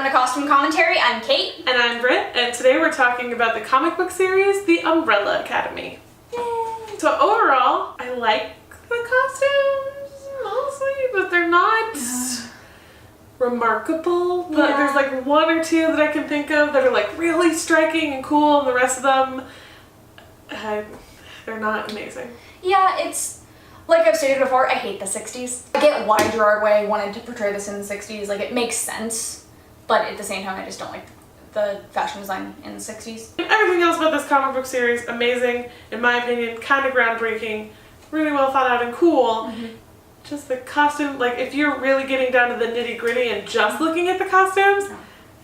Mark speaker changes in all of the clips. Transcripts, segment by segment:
Speaker 1: to Costume Commentary. I'm Kate.
Speaker 2: And I'm Brit, and today we're talking about the comic book series, The Umbrella Academy. Yay! So overall, I like the costumes mostly, but they're not remarkable. But there's like one or two that I can think of that are like really striking and cool, and the rest of them, they're not amazing.
Speaker 1: Yeah, it's... Like I've stated before, I hate the 60s. I get why Gerard Way wanted to portray this in the 60s, like it makes sense, but at the same time I just don't like the fashion design in the 60s.
Speaker 2: Everything else about this comic book series, amazing, in my opinion, kind of groundbreaking, really well thought out and cool. Just the costume, like if you're really getting down to the nitty gritty and just looking at the costumes,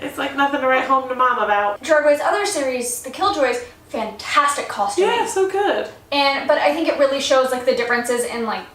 Speaker 2: it's like nothing to write home to mom about.
Speaker 1: Gerard Way's other series, The Killjoys, fantastic costuming.
Speaker 2: Yeah, so good.
Speaker 1: But I think it really shows like the differences in like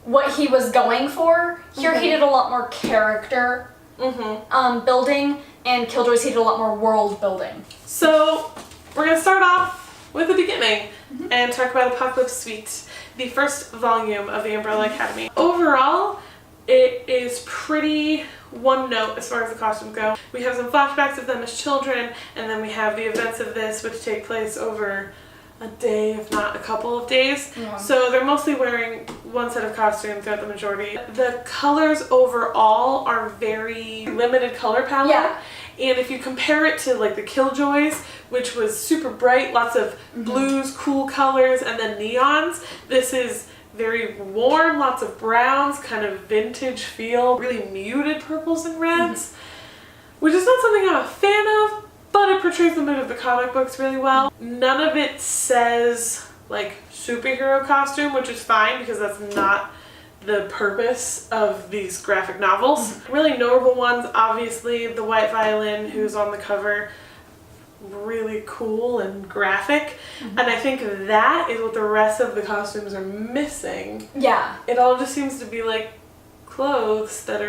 Speaker 1: what he was going for. Here he did a lot more character building, and Killjoys he did a lot more world building.
Speaker 2: So we're gonna start off with the beginning and talk about Apocalypse Suite, the first volume of the Umbrella Academy. Overall, it is pretty one note as far as the costumes go. We have some flashbacks of them as children, and then we have the events of this which take place over a day, if not a couple of days. So they're mostly wearing one set of costumes throughout the majority. The colors overall are very limited color palette.
Speaker 1: Yeah.
Speaker 2: And if you compare it to like the Killjoys, which was super bright, lots of blues, cool colors, and then neons, this is very warm, lots of browns, kind of vintage feel, really muted purples and reds, which is not something I'm a fan of, but it portrays the mood of the comic books really well. None of it says like superhero costume, which is fine because that's not the purpose of these graphic novels. Really notable ones, obviously the white violin who's on the cover, really cool and graphic, and I think that is what the rest of the costumes are missing.
Speaker 1: Yeah.
Speaker 2: It all just seems to be like clothes that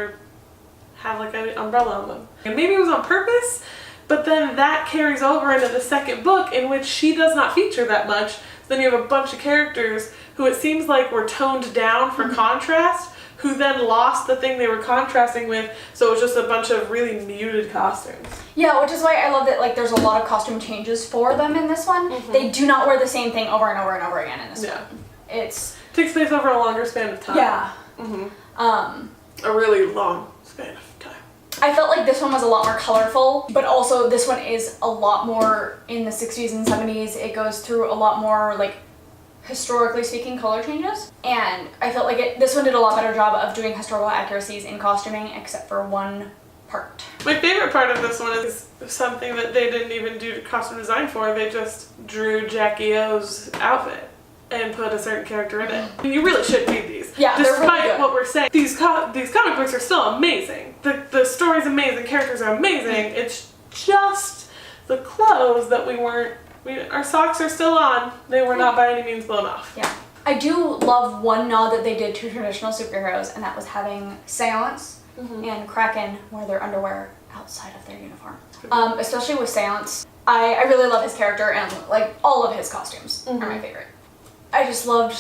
Speaker 2: have like an umbrella on them. And maybe it was on purpose, but then that carries over into the second book in which she does not feature that much. So then you have a bunch of characters who it seems like were toned down for contrast, who then lost the thing they were contrasting with, so it was just a bunch of really muted costumes.
Speaker 1: Yeah, which is why I love that like there's a lot of costume changes for them in this one. They do not wear the same thing over and over and over again in this one. It
Speaker 2: takes place over a longer span of time.
Speaker 1: Yeah.
Speaker 2: A really long span of time.
Speaker 1: I felt like this one was a lot more colorful, but also this one is a lot more in the 60s and 70s. It goes through a lot more like historically speaking color changes, and I felt like this one did a lot better job of doing historical accuracies in costuming, except for one part.
Speaker 2: My favorite part of this one is something that they didn't even do costume design for. They just drew Jackie O's outfit and put a certain character in it. And you really should read these.
Speaker 1: Yeah,
Speaker 2: despite
Speaker 1: they're really good.
Speaker 2: What we're saying. These comic books are still amazing. The story's amazing, characters are amazing. It's just the clothes that our socks are still on. They were not by any means blown off.
Speaker 1: Yeah. I do love one nod that they did to traditional superheroes, and that was having Seance and Kraken wear their underwear outside of their uniform. Especially with Seance. I really love his character, and like all of his costumes are my favorite. I just loved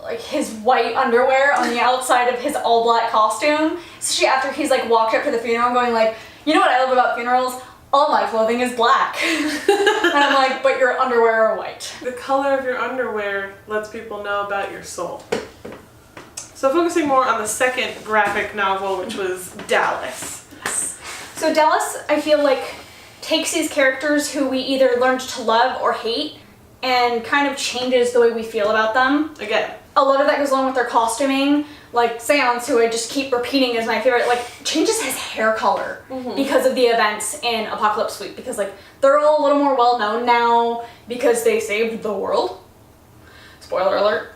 Speaker 1: like his white underwear on the outside of his all black costume. Especially after he's like walked up to the funeral going like, you know what I love about funerals? All my clothing is black. And I'm like, but your underwear are white.
Speaker 2: The color of your underwear lets people know about your soul. So focusing more on the second graphic novel, which was Dallas.
Speaker 1: So Dallas, I feel like, takes these characters who we either learned to love or hate and kind of changes the way we feel about them.
Speaker 2: Again.
Speaker 1: A lot of that goes along with their costuming. Like Seance, who I just keep repeating is my favorite, like changes his hair color because of the events in Apocalypse Suite, because like they're all a little more well known now because they saved the world. Spoiler alert.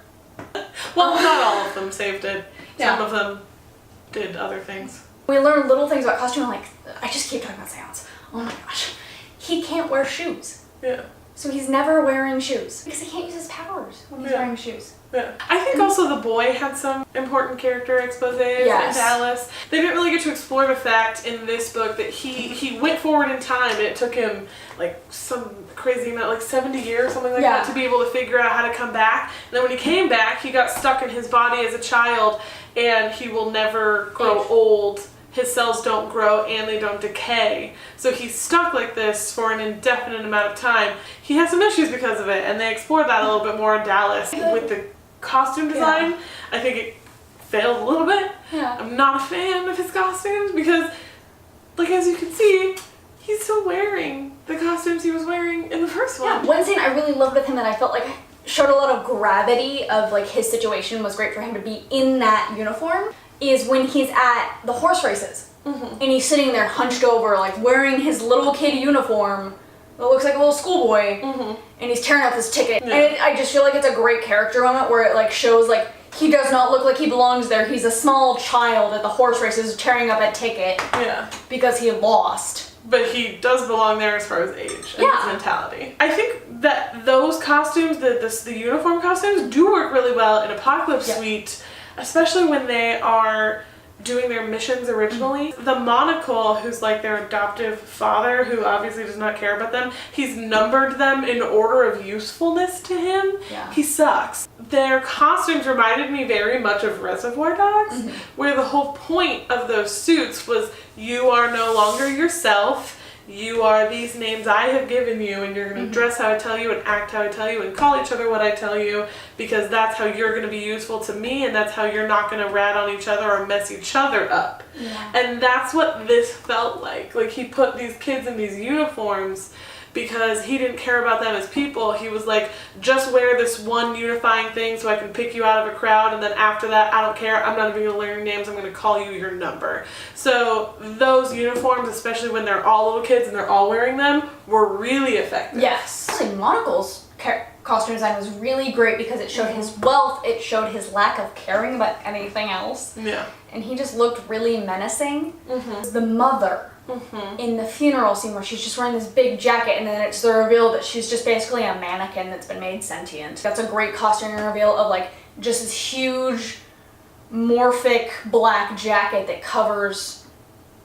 Speaker 2: Well, not all of them saved it. Some of them did other things.
Speaker 1: We learn little things about costume, like I just keep talking about Seance. Oh my gosh. He can't wear shoes.
Speaker 2: Yeah.
Speaker 1: So he's never wearing shoes because he can't use his powers when he's wearing shoes.
Speaker 2: Yeah. I think also the boy had some important character exposés in Dallas. They didn't really get to explore the fact in this book that he went forward in time, and it took him like some crazy amount, like 70 years, something like that, to be able to figure out how to come back. And then when he came back, he got stuck in his body as a child, and he will never grow old his cells don't grow and they don't decay. So he's stuck like this for an indefinite amount of time. He has some issues because of it, and they explore that a little bit more in Dallas. With the costume design, I think it failed a little bit.
Speaker 1: Yeah.
Speaker 2: I'm not a fan of his costumes because, like, as you can see, he's still wearing the costumes he was wearing in the first one.
Speaker 1: Yeah, one scene I really loved with him that I felt like showed a lot of gravity of like his situation, was great for him to be in that uniform, is when he's at the horse races. And he's sitting there hunched over, like wearing his little kid uniform that looks like a little schoolboy, and he's tearing up his ticket. And I just feel like it's a great character moment where it like shows like he does not look like he belongs there. He's a small child at the horse races tearing up a ticket because he lost.
Speaker 2: But he does belong there as far as age and his mentality. I think that those costumes, the uniform costumes, do work really well in Apocalypse Suite, especially when they are doing their missions originally. The monocle, who's like their adoptive father, who obviously does not care about them, he's numbered them in order of usefulness to him. He sucks. Their costumes reminded me very much of Reservoir Dogs, where the whole point of those suits was you are no longer yourself. You are these names I have given you, and you're going to dress how I tell you and act how I tell you and call each other what I tell you, because that's how you're going to be useful to me, and that's how you're not going to rat on each other or mess each other up. And that's what this felt like. Like, he put these kids in these uniforms because he didn't care about them as people. He was like, just wear this one unifying thing so I can pick you out of a crowd, and then after that, I don't care. I'm not even going to learn your names. I'm going to call you your number. So those uniforms, especially when they're all little kids and they're all wearing them, were really effective.
Speaker 1: Yes. Actually, Monocle's costume design was really great because it showed his wealth, it showed his lack of caring about anything else. And he just looked really menacing. The mother in the funeral scene where she's just wearing this big jacket, and then it's the reveal that she's just basically a mannequin that's been made sentient. That's a great costume reveal of like just this huge morphic black jacket that covers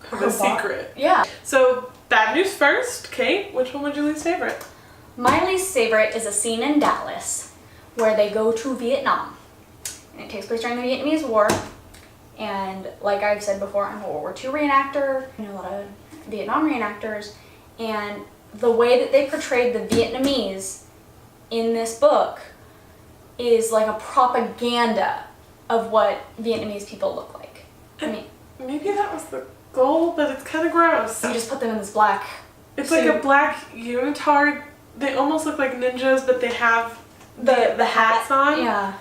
Speaker 2: her secret.
Speaker 1: Yeah.
Speaker 2: So bad news first. Kate, which one would you least favorite?
Speaker 1: My least favorite is a scene in Dallas where they go to Vietnam. And it takes place during the Vietnamese War. And like I've said before, I'm a World War II reenactor, I know a lot of Vietnam reenactors, and the way that they portrayed the Vietnamese in this book is like a propaganda of what Vietnamese people look like. I mean,
Speaker 2: maybe that was the goal, but it's kind of gross.
Speaker 1: You just put them in this black
Speaker 2: It's
Speaker 1: suit.
Speaker 2: like a black unitard. They almost look like ninjas, but they have the hats on.
Speaker 1: Yeah.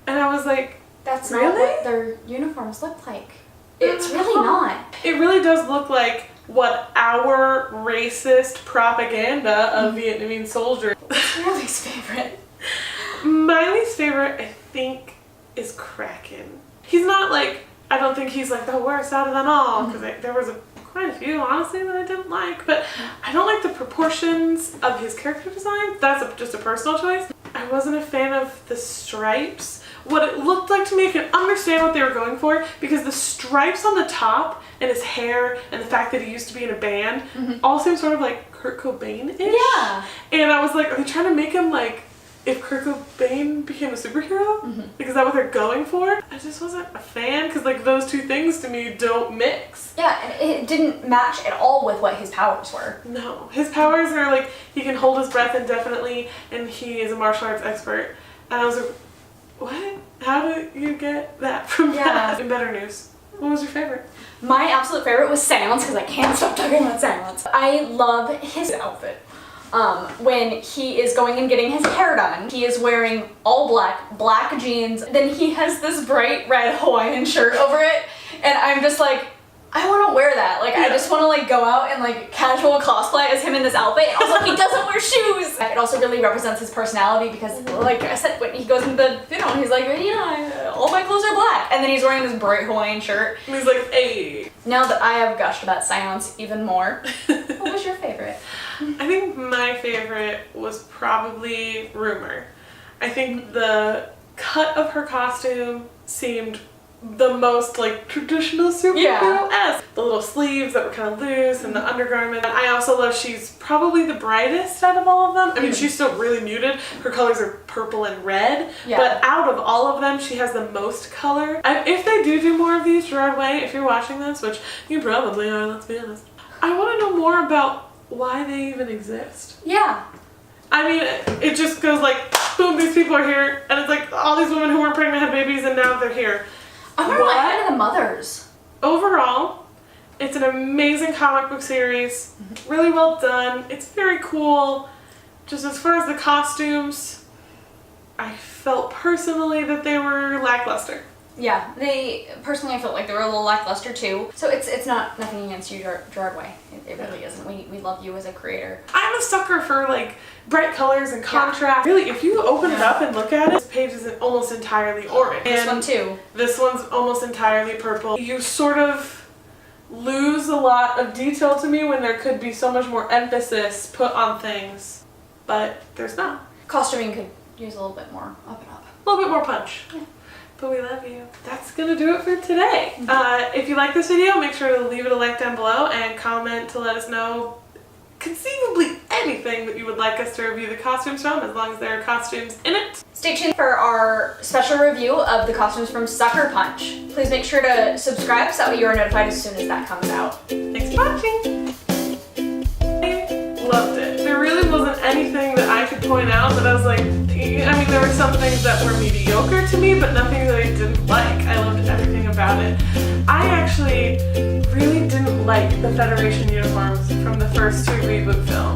Speaker 2: And I was like,
Speaker 1: that's
Speaker 2: really?
Speaker 1: not what their uniforms look like. It's really not.
Speaker 2: It really does look like what our racist propaganda of Vietnamese soldiers.
Speaker 1: What's your least favorite?
Speaker 2: My least favorite, I think, is Kraken. He's not like, I don't think he's like the worst out of them all, because there was quite a few, honestly, that I didn't like, but I don't like the proportions of his character design. That's just a personal choice. I wasn't a fan of the stripes. What it looked like to me, I can understand what they were going for, because the stripes on the top and his hair and the fact that he used to be in a band all seem sort of like Kurt Cobain-ish.
Speaker 1: Yeah.
Speaker 2: And I was like, are they trying to make him like if Kurt Cobain became a superhero? Like, is that what they're going for? I just wasn't a fan, because like those two things to me don't mix.
Speaker 1: Yeah, and it didn't match at all with what his powers were.
Speaker 2: No. His powers are like, he can hold his breath indefinitely, and he is a martial arts expert. And I was like, what? How did you get that from that? In better news, what was your favorite?
Speaker 1: My absolute favorite was Seance, because I can't stop talking about Seance. I love his outfit. When he is going and getting his hair done, he is wearing all black jeans. Then he has this bright red Hawaiian shirt over it, and I'm just like, I want to wear that. Like, I just want to like go out and like casual cosplay as him in this outfit. And also, he doesn't wear shoes. It also really represents his personality, because like I said, when he goes into the funeral, he's like, yeah, all my clothes are black. And then he's wearing this bright Hawaiian shirt.
Speaker 2: And he's like, hey.
Speaker 1: Now that I have gushed about Seance even more, what was your favorite?
Speaker 2: I think my favorite was probably Rumor. I think the cut of her costume seemed the most like traditional superhero-esque. The little sleeves that were kind of loose and the undergarment. And I also love she's probably the brightest out of all of them. I mean, she's still really muted. Her colors are purple and red.
Speaker 1: Yeah.
Speaker 2: But out of all of them, she has the most color. And if they do more of these, Gerard Way, if you're watching this, which you probably are, let's be honest, I want to know more about why they even exist.
Speaker 1: Yeah.
Speaker 2: I mean, it just goes like, boom, these people are here, and it's like all these women who weren't pregnant had babies, and now they're here.
Speaker 1: I wonder what happened to the mothers.
Speaker 2: Overall, it's an amazing comic book series. Really well done. It's very cool. Just as far as the costumes, I felt personally that they were lackluster.
Speaker 1: Yeah, personally I felt like they were a little lackluster too. So it's nothing against you, Gerard Way. It really isn't. We love you as a creator.
Speaker 2: I'm a sucker for like bright colors and contrast. Yeah. Really, if you open it up and look at it, this page is almost entirely orange.
Speaker 1: This one too.
Speaker 2: This one's almost entirely purple. You sort of lose a lot of detail to me when there could be so much more emphasis put on things, but there's not.
Speaker 1: Costuming could use a little bit more up and up.
Speaker 2: A little bit more punch. Yeah. But we love you. That's gonna do it for today. If you like this video, make sure to leave it a like down below and comment to let us know conceivably anything that you would like us to review the costumes from, as long as there are costumes in it.
Speaker 1: Stay tuned for our special review of the costumes from Sucker Punch. Please make sure to subscribe so that way you are notified as soon as that comes out.
Speaker 2: Thanks for watching. I loved it. There really wasn't anything that I could point out that I was like, I mean, there were some things that were mediocre to me, but nothing that I didn't like. I loved everything about it. I actually really didn't like the Federation uniforms from the first two reboot films.